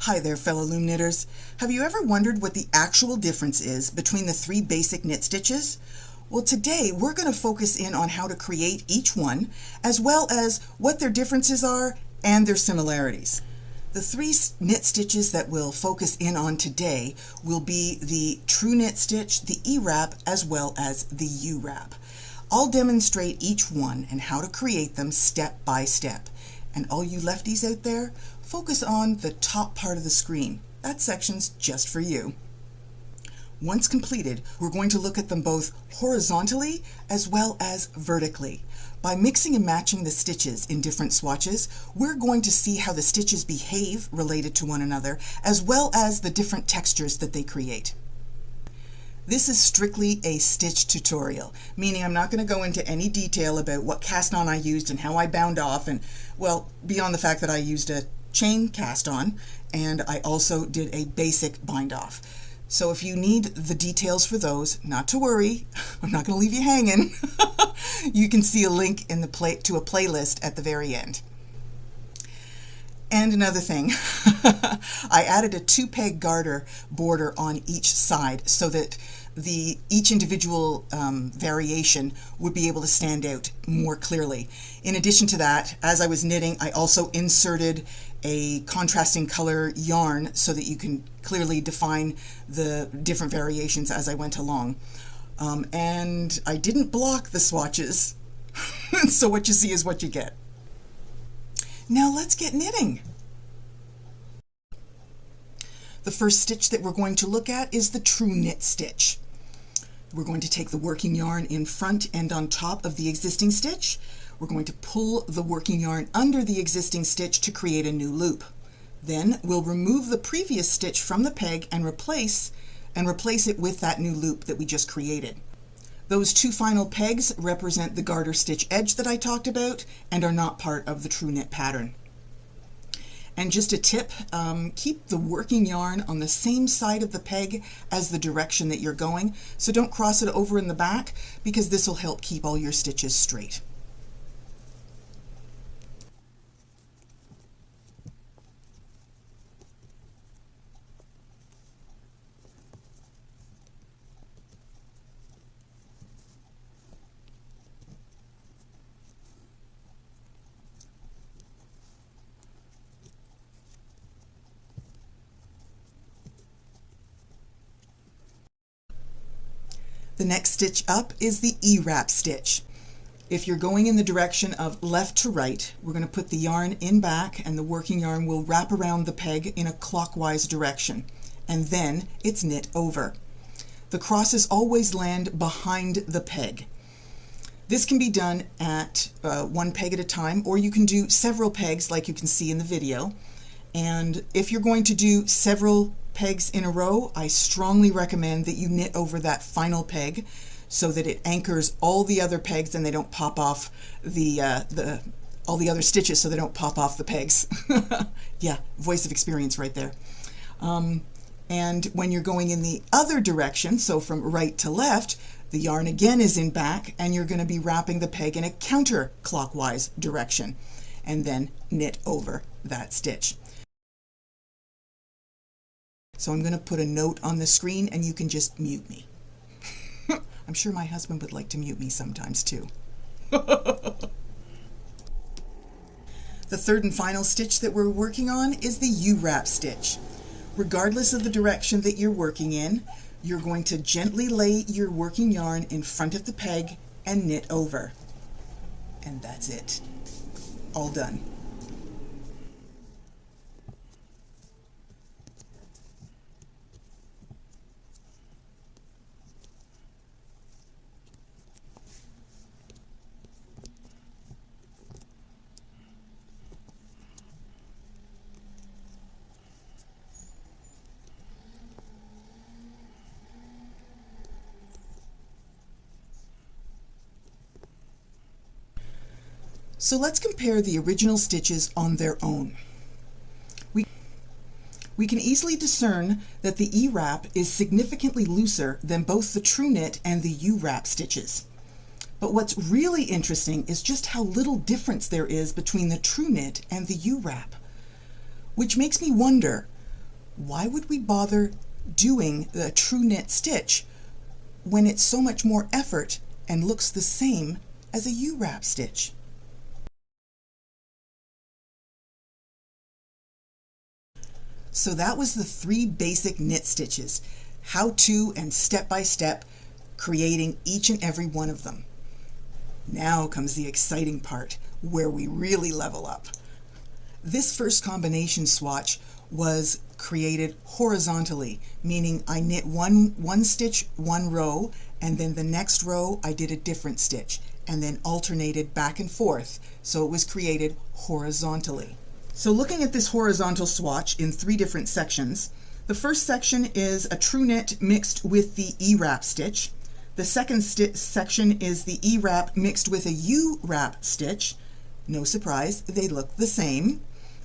Hi there, fellow loom knitters. Have you ever wondered what the actual difference is between the three basic knit stitches? Well, today we're going to focus in on how to create each one, as well as what their differences are and their similarities. The three knit stitches that we'll focus in on today will be the true knit stitch, the E-wrap, as well as the U-wrap. I'll demonstrate each one and how to create them step by step. And all you lefties out there, focus on the top part of the screen. That section's just for you. Once completed, we're going to look at them both horizontally as well as vertically. By mixing and matching the stitches in different swatches, we're going to see how the stitches behave related to one another, as well as the different textures that they create. This is strictly a stitch tutorial, meaning I'm not going to go into any detail about what cast on I used and how I bound off, and well, beyond the fact that I used a chain cast on and I also did a basic bind off. So if you need the details for those, not to worry, I'm not going to leave you hanging. You can see a link in the to a playlist at the very end. And another thing, I added a 2-peg garter border on each side so that each individual variation would be able to stand out more clearly. In addition to that, as I was knitting, I also inserted a contrasting color yarn so that you can clearly define the different variations as I went along. And I didn't block the swatches, so what you see is what you get. Now let's get knitting. The first stitch that we're going to look at is the true knit stitch. We're going to take the working yarn in front and on top of the existing stitch. We're going to pull the working yarn under the existing stitch to create a new loop. Then we'll remove the previous stitch from the peg and replace it with that new loop that we just created. Those two final pegs represent the garter stitch edge that I talked about and are not part of the true knit pattern. And just a tip, keep the working yarn on the same side of the peg as the direction that you're going, so don't cross it over in the back because this will help keep all your stitches straight. The next stitch up is the E-wrap stitch. If you're going in the direction of left to right, we're going to put the yarn in back and the working yarn will wrap around the peg in a clockwise direction, and then it's knit over. The crosses always land behind the peg. This can be done at one peg at a time, or you can do several pegs like you can see in the video. And if you're going to do several pegs in a row, I strongly recommend that you knit over that final peg so that it anchors all the other pegs and they don't pop off all the other stitches, so they don't pop off the pegs. Yeah, voice of experience right there. And when you're going in the other direction, so from right to left, the yarn again is in back and you're going to be wrapping the peg in a counterclockwise direction and then knit over that stitch. So I'm going to put a note on the screen and you can just mute me. I'm sure my husband would like to mute me sometimes too. The third and final stitch that we're working on is the U-wrap stitch. Regardless of the direction that you're working in, you're going to gently lay your working yarn in front of the peg and knit over. And that's it. All done. So let's compare the original stitches on their own. We can easily discern that the E-wrap is significantly looser than both the true knit and the U-wrap stitches. But what's really interesting is just how little difference there is between the true knit and the U-wrap, which makes me wonder, why would we bother doing the true knit stitch when it's so much more effort and looks the same as a U-wrap stitch? So that was the 3 basic knit stitches, how to and step by step creating each and every one of them. Now comes the exciting part where we really level up. This first combination swatch was created horizontally, meaning I knit one stitch one row, and then the next row I did a different stitch, and then alternated back and forth, so it was created horizontally. So looking at this horizontal swatch in 3 different sections, the first section is a true knit mixed with the E-wrap stitch. The second section is the E-wrap mixed with a U-wrap stitch. No surprise, they look the same.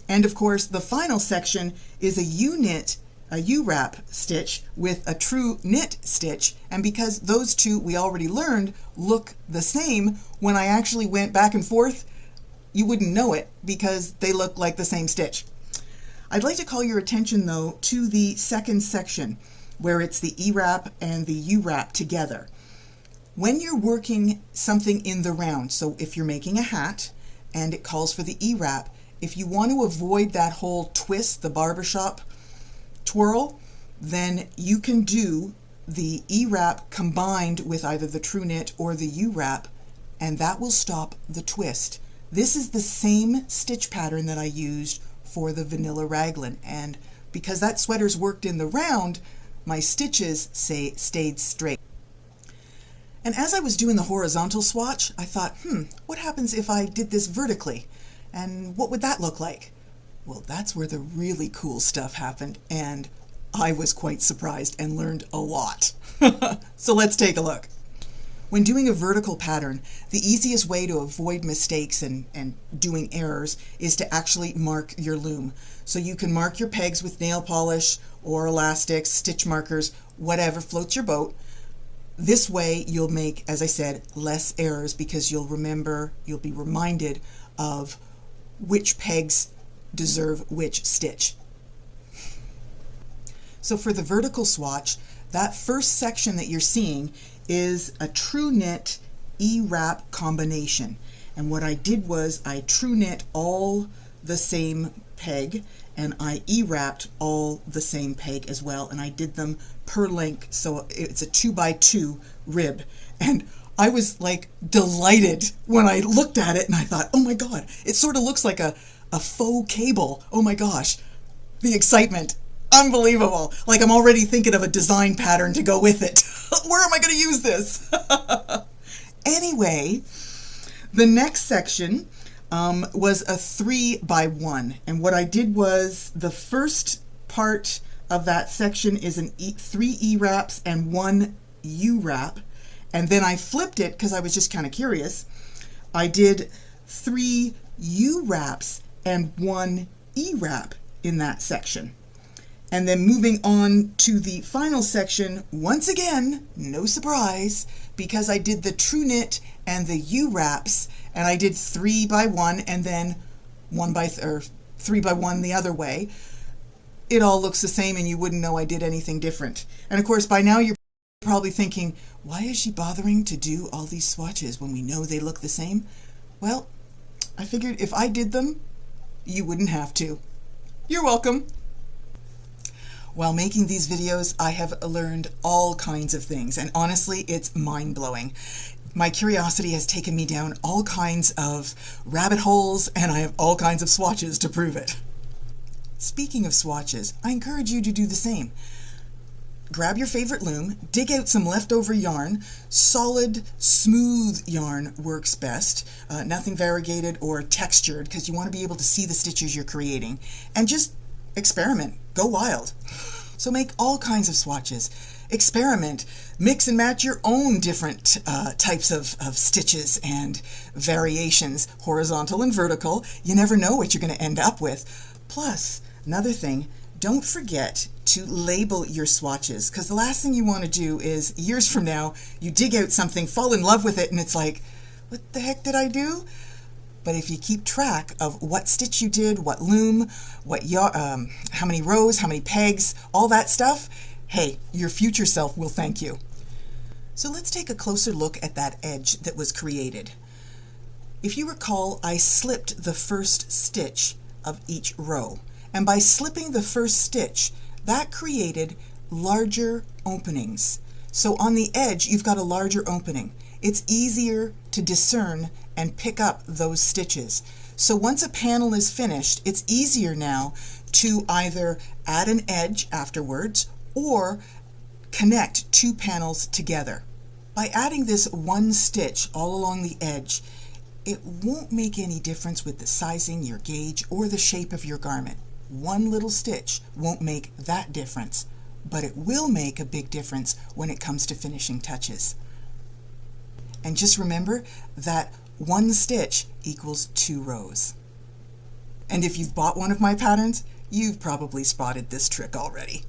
And of course, the final section is a U-wrap stitch with a true knit stitch. And because those two we already learned look the same, when I actually went back and forth, you wouldn't know it because they look like the same stitch. I'd like to call your attention though to the second section where it's the E-wrap and the U-wrap together. When you're working something in the round, so if you're making a hat and it calls for the E-wrap, if you want to avoid that whole twist, the barbershop twirl, then you can do the E-wrap combined with either the true knit or the U-wrap, and that will stop the twist. This is the same stitch pattern that I used for the vanilla raglan, and because that sweater's worked in the round, my stitches stayed straight. And as I was doing the horizontal swatch, I thought, what happens if I did this vertically? And what would that look like? Well, that's where the really cool stuff happened, and I was quite surprised and learned a lot. So let's take a look. When doing a vertical pattern, the easiest way to avoid mistakes and doing errors is to actually mark your loom. So you can mark your pegs with nail polish or elastics, stitch markers, whatever floats your boat. This way you'll make, as I said, less errors because you'll be reminded of which pegs deserve which stitch. So for the vertical swatch, that first section that you're seeing is a true knit E-wrap combination. And what I did was I true knit all the same peg and I E-wrapped all the same peg as well, and I did them per length, so it's a 2x2 rib. And I was like delighted when I looked at it and I thought, oh my god, it sort of looks like a faux cable. Oh my gosh, the excitement. Unbelievable. Like I'm already thinking of a design pattern to go with it. Where am I going to use this? Anyway, the next section was a 3x1. And what I did was the first part of that section is 3 E-wraps and 1 U-wrap. And then I flipped it because I was just kind of curious. I did 3 U-wraps and 1 E-wrap in that section. And then moving on to the final section, once again, no surprise, because I did the true knit and the U-wraps, and I did 3x1 and then 3x1 the other way. It all looks the same and you wouldn't know I did anything different. And of course, by now you're probably thinking, why is she bothering to do all these swatches when we know they look the same? Well, I figured if I did them, you wouldn't have to. You're welcome. While making these videos, I have learned all kinds of things, and honestly, it's mind-blowing. My curiosity has taken me down all kinds of rabbit holes, and I have all kinds of swatches to prove it. Speaking of swatches, I encourage you to do the same. Grab your favorite loom, dig out some leftover yarn. Solid, smooth yarn works best, nothing variegated or textured, because you want to be able to see the stitches you're creating. And just experiment. Go wild. So make all kinds of swatches. Experiment. Mix and match your own different types of stitches and variations, horizontal and vertical. You never know what you're going to end up with. Plus, another thing, don't forget to label your swatches, because the last thing you want to do is, years from now, you dig out something, fall in love with it, and it's like, what the heck did I do? But if you keep track of what stitch you did, what loom, how many rows, how many pegs, all that stuff, hey, your future self will thank you. So let's take a closer look at that edge that was created. If you recall, I slipped the first stitch of each row. And by slipping the first stitch, that created larger openings. So on the edge, you've got a larger opening. It's easier to discern and pick up those stitches. So once a panel is finished, it's easier now to either add an edge afterwards or connect two panels together. By adding this one stitch all along the edge, it won't make any difference with the sizing, your gauge, or the shape of your garment. One little stitch won't make that difference, but it will make a big difference when it comes to finishing touches. And just remember that one stitch equals 2 rows. And if you've bought one of my patterns, you've probably spotted this trick already.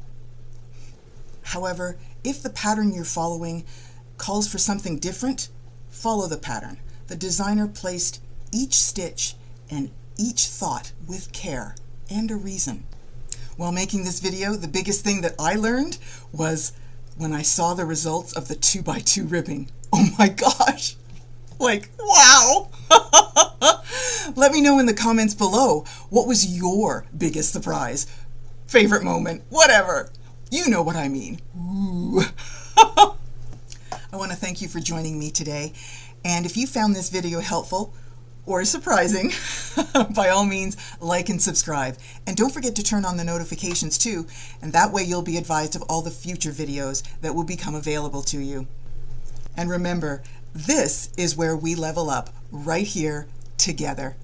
However, if the pattern you're following calls for something different, follow the pattern. The designer placed each stitch and each thought with care and a reason. While making this video, the biggest thing that I learned was when I saw the results of the 2x2 ribbing. Oh my gosh! Like, wow! Let me know in the comments below, what was your biggest surprise? Favorite moment? Whatever. You know what I mean. Ooh. I want to thank you for joining me today. And if you found this video helpful or surprising, by all means, like and subscribe. And don't forget to turn on the notifications too, and that way you'll be advised of all the future videos that will become available to you. And remember, this is where we level up, right here, together.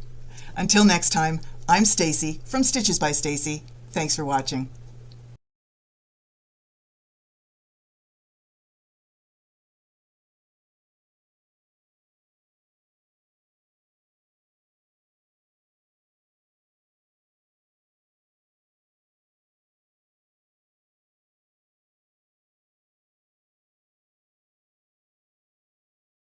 Until next time, I'm Stacey from Stitches by Stacey. Thanks for watching.